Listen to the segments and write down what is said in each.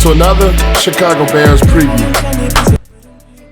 to another Chicago Bears preview.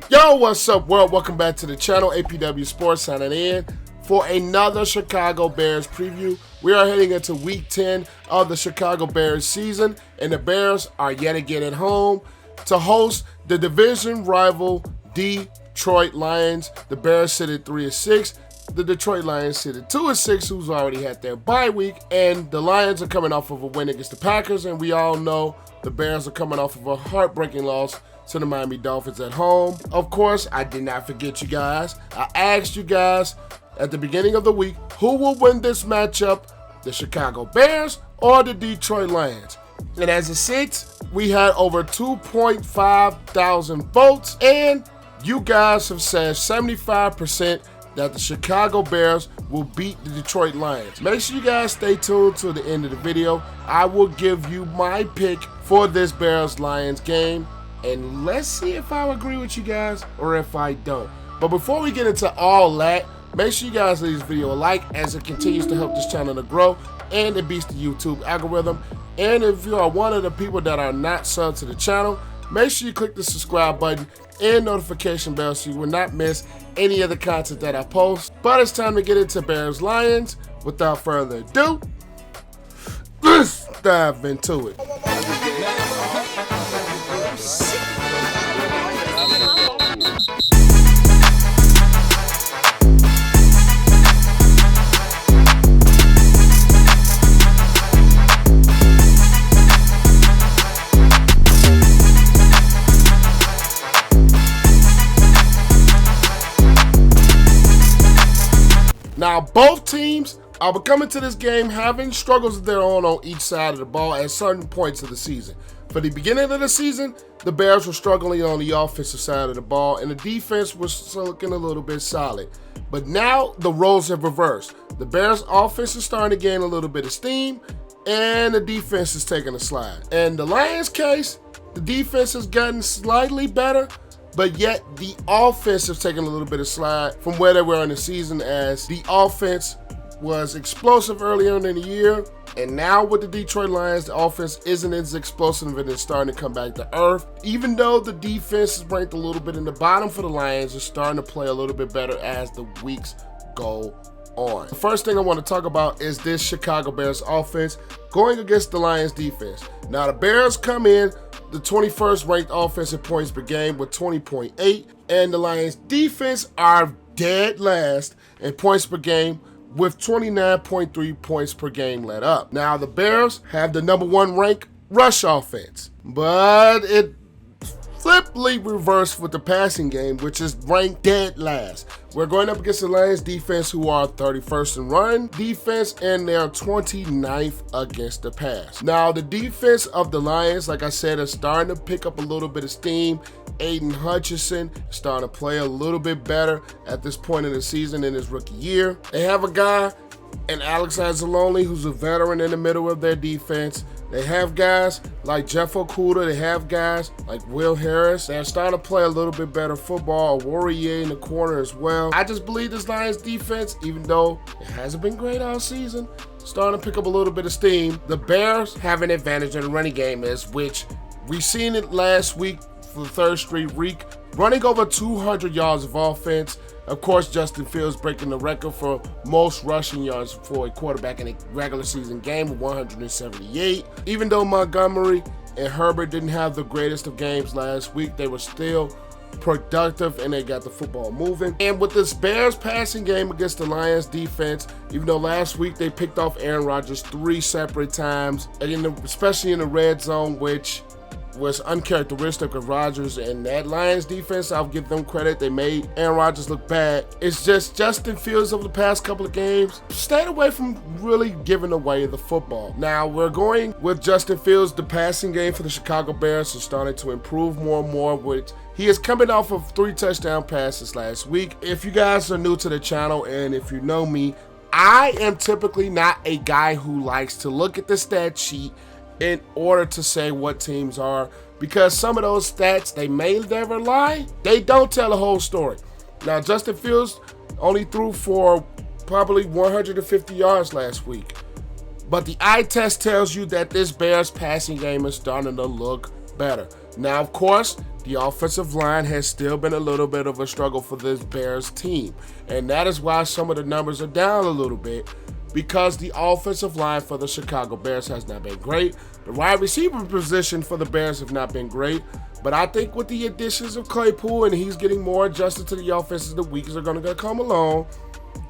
Yo, what's up, world? Welcome back to the channel. APW Sports signing in for another Chicago Bears preview. We are heading into week 10 of the Chicago Bears season, and the Bears are yet again at home to host the division rival Detroit Lions. The Bears sit at 3-6. The Detroit Lions sit at 2-6, who's already had their bye week, and the Lions are coming off of a win against the Packers, and we all know the Bears are coming off of a heartbreaking loss to the Miami Dolphins at home. Of course, I did not forget you guys. I asked you guys at the beginning of the week, who will win this matchup, the Chicago Bears or the Detroit Lions? And as it sits, we had over 2.5 thousand votes, and you guys have said 75% that the Chicago Bears will beat the Detroit Lions. Make sure you guys stay tuned to the end of the video. I will give you my pick for this Bears-Lions game, and let's see if I agree with you guys or if I don't. But before we get into all that, make sure you guys leave this video a like as it continues to help this channel to grow and it beats the YouTube algorithm. And if you are one of the people that are not subbed to the channel, make sure you click the subscribe button and notification bell so you will not miss any of the content that I post. But it's time to get into Bears Lions. Without further ado, let's dive into it. Now, both teams are coming to this game having struggles of their own on each side of the ball at certain points of the season. For the beginning of the season, the Bears were struggling on the offensive side of the ball, and the defense was looking a little bit solid. But now the roles have reversed. The Bears' offense is starting to gain a little bit of steam, and the defense is taking a slide. In the Lions' case, the defense has gotten slightly better, but yet the offense has taken a little bit of slide from where they were in the season, as the offense was explosive earlier in the year. And now with the Detroit Lions, the offense isn't as explosive and it's starting to come back to earth. Even though the defense is ranked a little bit in the bottom for the Lions, it's starting to play a little bit better as the weeks go on. The first thing I want to talk about is this Chicago Bears offense going against the Lions defense. Now the Bears come in the 21st ranked offensive points per game with 20.8, and the Lions defense are dead last in points per game with 29.3 points per game let up. Now the Bears have the #1 ranked rush offense, but it flippantly reversed with the passing game, which is ranked dead last. We're going up against the Lions defense, who are 31st in run defense, and they're 29th against the pass. Now, the defense of the Lions, like I said, is starting to pick up a little bit of steam. Aiden Hutchinson is starting to play a little bit better at this point in the season in his rookie year. They have a guy in Alex Anzalone, who's a veteran in the middle of their defense. They have guys like Jeff Okudah. They have guys like Will Harris. They're starting to play a little bit better football. A Warrior in the corner as well. I just believe this Lions defense, even though it hasn't been great all season, starting to pick up a little bit of steam. The Bears have an advantage in the running game, which we seen it last week for the third straight week, running over 200 yards of offense. Of course, Justin Fields breaking the record for most rushing yards for a quarterback in a regular season game with 178. Even though Montgomery and Herbert didn't have the greatest of games last week, they were still productive and they got the football moving. And with this Bears passing game against the Lions defense, even though last week they picked off Aaron Rodgers 3 separate times, and especially in the red zone, which was uncharacteristic of Rodgers and that Lions defense. I'll give them credit. They made Aaron Rodgers look bad. It's just Justin Fields over the past couple of games stayed away from really giving away the football. Now we're going with Justin Fields. The passing game for the Chicago Bears is starting to improve more and more, which he is coming off of 3 touchdown passes last week. If you guys are new to the channel and if you know me, I am typically not a guy who likes to look at the stat sheet in order to say what teams are, because some of those stats, they may never lie. They don't tell the whole story. Now, Justin Fields only threw for probably 150 yards last week. But the eye test tells you that this Bears passing game is starting to look better. Now, of course, the offensive line has still been a little bit of a struggle for this Bears team, and that is why some of the numbers are down a little bit, because the offensive line for the Chicago Bears has not been great. The wide receiver position for the Bears have not been great, but I think with the additions of Claypool and he's getting more adjusted to the offense as the weeks are going to come along,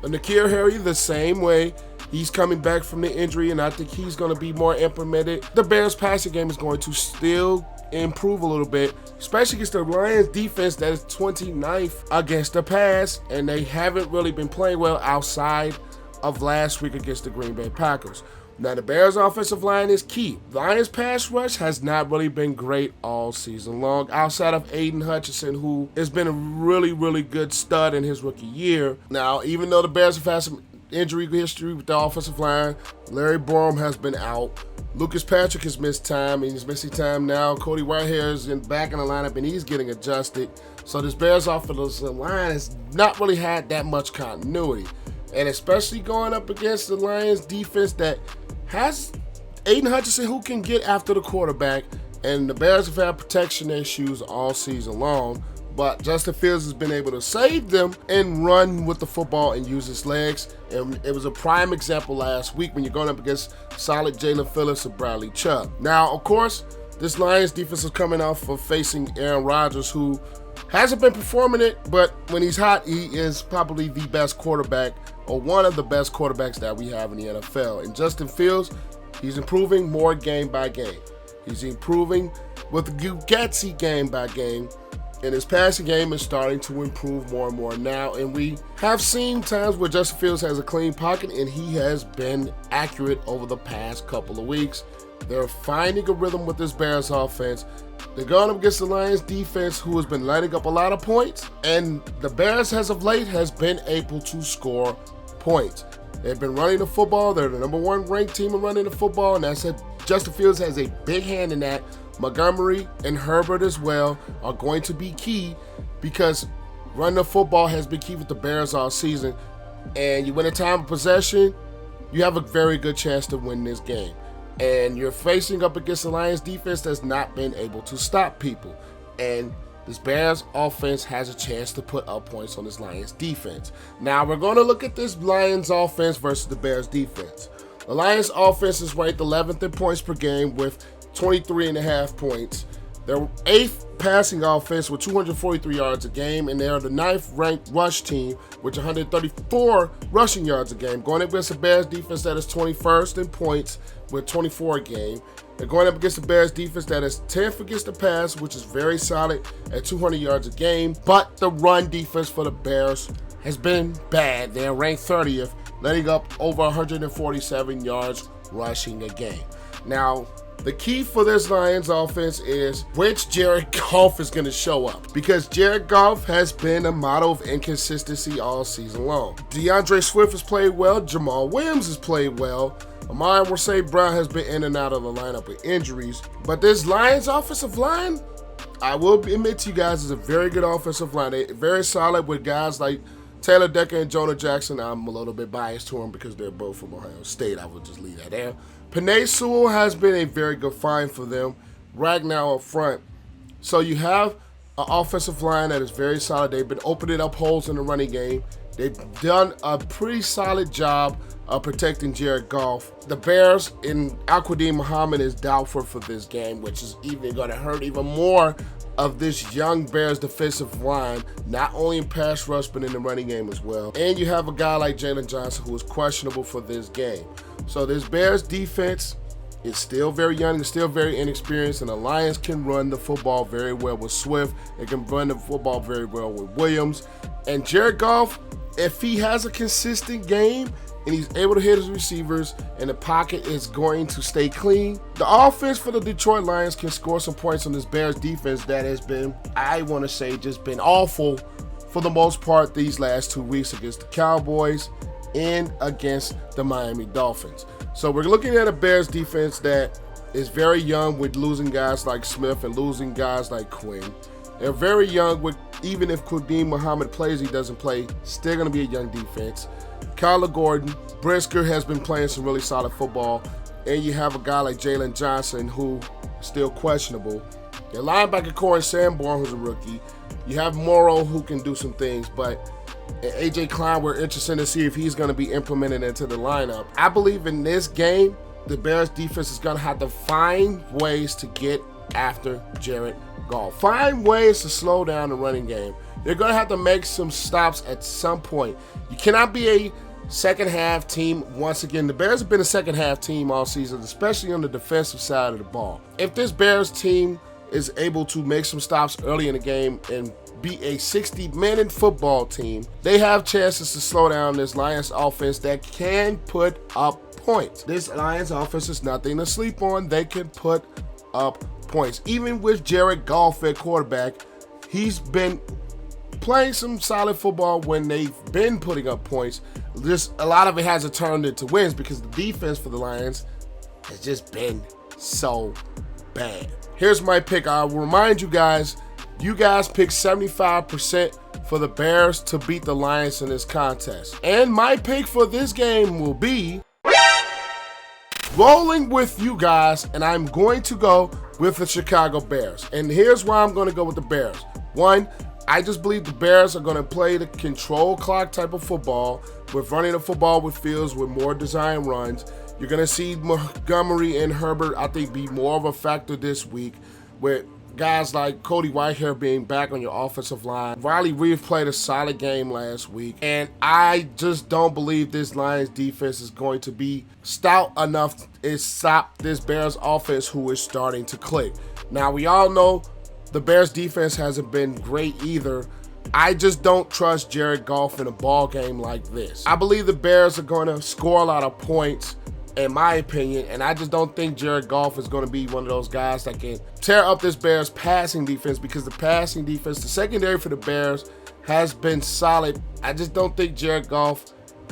and N'Keal Harry the same way. He's coming back from the injury, and I think he's going to be more implemented. The Bears' passing game is going to still improve a little bit, especially against the Lions defense that is 29th against the pass, and they haven't really been playing well outside of last week against the Green Bay Packers. Now, the Bears' offensive line is key. The Lions' pass rush has not really been great all season long, outside of Aiden Hutchinson, who has been a really, really good stud in his rookie year. Now, even though the Bears have had some injury history with the offensive line, Larry Borom has been out. Lucas Patrick has missed time, and he's missing time now. Cody Whitehair is back in the lineup, and he's getting adjusted. So this Bears offensive line has not really had that much continuity. And especially going up against the Lions defense that has Aiden Hutchinson who can get after the quarterback, and the Bears have had protection issues all season long, but Justin Fields has been able to save them and run with the football and use his legs. And it was a prime example last week when you're going up against solid Jalen Phillips and Bradley Chubb. Now, of course, this Lions defense is coming off of facing Aaron Rodgers, who hasn't been performing it, but when he's hot, he is probably the best quarterback, or one of the best quarterbacks that we have in the NFL. And Justin Fields, he's improving more game by game. He's improving with Gutsy game by game, and his passing game is starting to improve more and more now. And we have seen times where Justin Fields has a clean pocket, and he has been accurate over the past couple of weeks. They're finding a rhythm with this Bears offense. They're going up against the Lions defense, who has been letting up a lot of points, and the Bears, as of late, has been able to score points. They've been running the football. They're the number one ranked team in running the football, and that's it. Justin Fields has a big hand in that. Montgomery and Herbert as well are going to be key, because running the football has been key with the Bears all season. And you win a time of possession, you have a very good chance to win this game. And you're facing up against the Lions defense that's not been able to stop people. And this Bears offense has a chance to put up points on this Lions defense. Now we're going to look at this Lions offense versus the Bears defense. The Lions offense is ranked 11th in points per game with 23.5 points. They're 8th passing offense with 243 yards a game, and they're the 9th ranked rush team with 134 rushing yards a game. Going up against the Bears defense that is 21st in points with 24 a game. They're going up against the Bears defense that is 10th against the pass, which is very solid at 200 yards a game. But the run defense for the Bears has been bad. They're ranked 30th, letting up over 147 yards rushing a game. Now, the key for this Lions offense is which Jared Goff is going to show up, because Jared Goff has been a model of inconsistency all season long. DeAndre Swift has played well. Jamal Williams has played well. Amon-ra St.Brown has been in and out of the lineup with injuries. But this Lions offensive line, I will admit to you guys, is a very good offensive line. They're very solid with guys like Taylor Decker and Jonah Jackson. I'm a little bit biased to them because they're both from Ohio State. I will just leave that there. Penei Sewell has been a very good find for them. Ragnow up front. So you have an offensive line that is very solid. They've been opening up holes in the running game. They've done a pretty solid job of protecting Jared Goff. The Bears in Al-Quadin Muhammad is doubtful for this game, which is even going to hurt even more of this young Bears defensive line, not only in pass rush, but in the running game as well. And you have a guy like Jalen Johnson who is questionable for this game. So this Bears defense is still very young and still very inexperienced, and the Lions can run the football very well with Swift. They can run the football very well with Williams. And Jared Goff, if he has a consistent game and he's able to hit his receivers and the pocket is going to stay clean, the offense for the Detroit Lions can score some points on this Bears defense that has been, I want to say, just been awful for the most part these last 2 weeks against the Cowboys and against the Miami Dolphins. So we're looking at a Bears defense that is very young with losing guys like Smith and losing guys like Quinn. They're very young with, even if Al-Quadin Muhammad plays, he doesn't play, still going to be a young defense. Kyler Gordon, Brisker has been playing some really solid football, and you have a guy like Jalen Johnson who is still questionable. Their linebacker core is St.Brown, who's a rookie. You have Morrow, who can do some things, but A.J. Klein, we're interested to see if he's going to be implemented into the lineup. I believe in this game, the Bears defense is going to have to find ways to get after Jared Goff. Find ways to slow down the running game. They're going to have to make some stops at some point. You cannot be a second half team. Once again, the Bears have been a second half team all season, especially on the defensive side of the ball. If this Bears team is able to make some stops early in the game and be a 60-minute football team, they have chances to slow down this Lions offense that can put up points. This Lions offense is nothing to sleep on. They can put up points. Even with Jared Goff at quarterback, he's been playing some solid football when they've been putting up points. Just a lot of it hasn't turned into wins because the defense for the Lions has just been so bad. Here's my pick. I will remind you guys picked 75% for the Bears to beat the Lions in this contest. And my pick for this game will be rolling with you guys, and I'm going to go with the Chicago Bears. And here's why I'm going to go with the Bears. One, I just believe the Bears are going to play the control clock type of football with running the football with Fields with more design runs. You're going to see Montgomery and Herbert, I think, be more of a factor this week with guys like Cody Whitehair being back on your offensive line. Riley Reeve played a solid game last week, and I just don't believe this Lions defense is going to be stout enough to stop this Bears offense who is starting to click. Now, we all know the Bears defense hasn't been great either. I just don't trust Jared Goff in a ball game like this. I believe the Bears are going to score a lot of points, in my opinion, and I just don't think Jared Goff is going to be one of those guys that can tear up this Bears passing defense, because the passing defense, the secondary for the Bears has been solid. I just don't think Jared Goff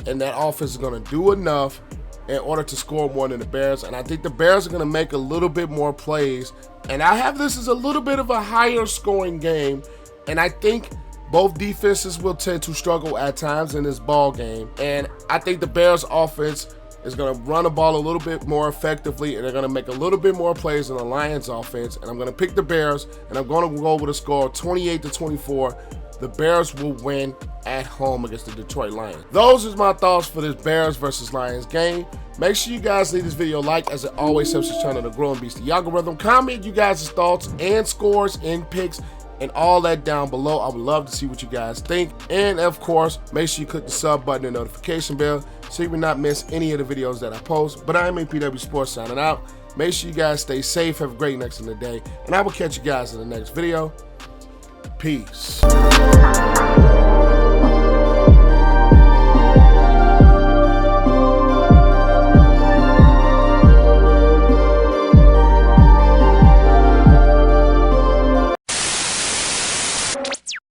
and that offense is going to do enough in order to score more than the Bears, and I think the Bears are going to make a little bit more plays, and I have this as a little bit of a higher scoring game, and I think both defenses will tend to struggle at times in this ball game, and I think the Bears offense is going to run the ball a little bit more effectively, and they're going to make a little bit more plays than the Lions offense. And I'm going to pick the Bears, and I'm going to go with a score of 28-24. The Bears will win at home against the Detroit Lions. Those are my thoughts for this Bears versus Lions game. Make sure you guys leave this video a like, as it always helps this channel to grow and beats the algorithm. Comment you guys' thoughts and scores and picks and all that down below. I would love to see what you guys think. And of course, make sure you click the sub button and notification bell so you will not miss any of the videos that I post. But I am APW Sports signing out. Make sure you guys stay safe, have a great next in the day, and I will catch you guys in the next video. Peace.